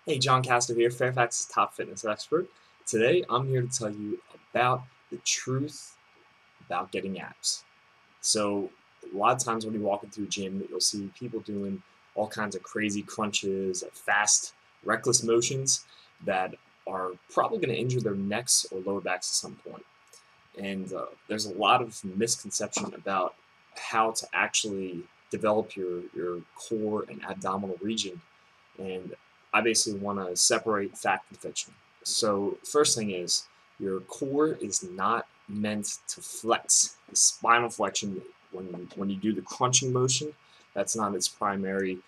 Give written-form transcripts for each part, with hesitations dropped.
Hey, John Casto here, Fairfax's top fitness expert. Today, I'm here to tell you about the truth about getting abs. So, a lot of times when you walk into a gym, you'll see people doing all kinds of crazy crunches, fast, reckless motions that are probably going to injure their necks or lower backs at some point. And there's a lot of misconception about how to actually develop your core and abdominal region. And I basically want to separate fact and fiction. So first thing is your core is not meant to flex. The spinal flexion, when you do the crunching motion, that's not its primary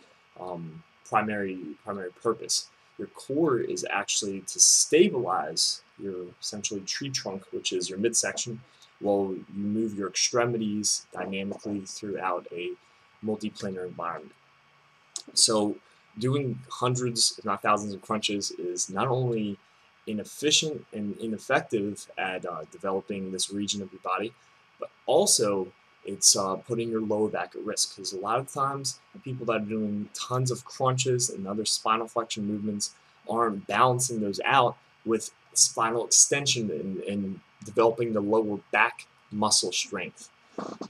purpose. Your core is actually to stabilize your essentially tree trunk, which is your midsection, while you move your extremities dynamically throughout a multiplanar environment. So doing hundreds, if not thousands, of crunches is not only inefficient and ineffective at developing this region of your body, but also it's putting your lower back at risk, because a lot of times people that are doing tons of crunches and other spinal flexion movements aren't balancing those out with spinal extension and developing the lower back muscle strength.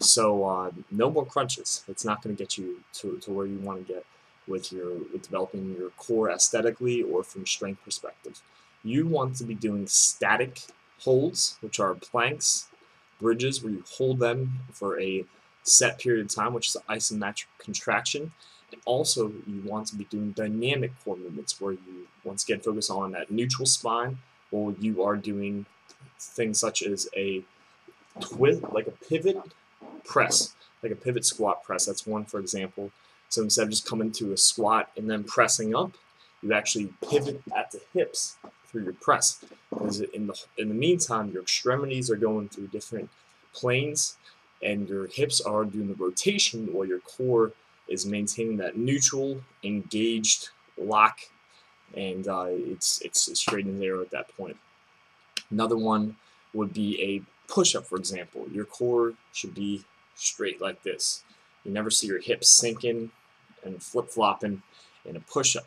So no more crunches. It's not going to get you to where you want to get with developing your core aesthetically or from a strength perspective. You want to be doing static holds, which are planks, bridges, where you hold them for a set period of time, which is isometric contraction. And also, you want to be doing dynamic core movements, where you once again focus on that neutral spine, or you are doing things such as a twist, like a pivot press, like a pivot squat press. That's one, for example. So instead of just coming to a squat and then pressing up, you actually pivot at the hips through your press. Because in the meantime, your extremities are going through different planes, and your hips are doing the rotation, while your core is maintaining that neutral, engaged lock, and it's straight and narrow at that point. Another one would be a push-up, for example. Your core should be straight like this. You never see your hips sinking and flip-flopping in a push-up.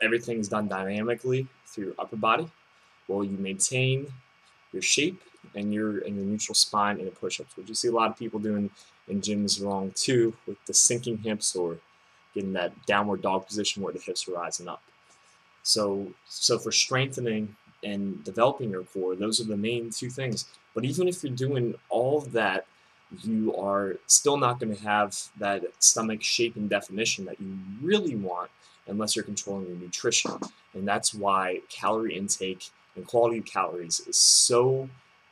Everything's done dynamically through your upper body, while you maintain your shape and your neutral spine in a push-ups, which you see a lot of people doing in gyms wrong too, with the sinking hips or getting that downward dog position where the hips are rising up. So for strengthening and developing your core, those are the main two things. But even if you're doing all of that, you are still not going to have that stomach shape and definition that you really want unless you're controlling your nutrition. And that's why calorie intake and quality of calories is so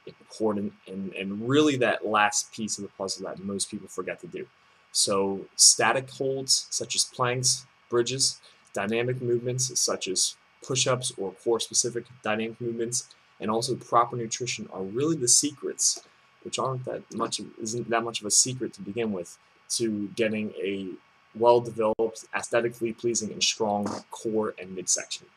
important, and really that last piece of the puzzle that most people forget to do. So static holds such as planks, bridges, dynamic movements such as push-ups or core-specific dynamic movements, and also proper nutrition are really the secrets, which isn't that much of a secret to begin with, to getting a well-developed, aesthetically pleasing and strong core and midsection.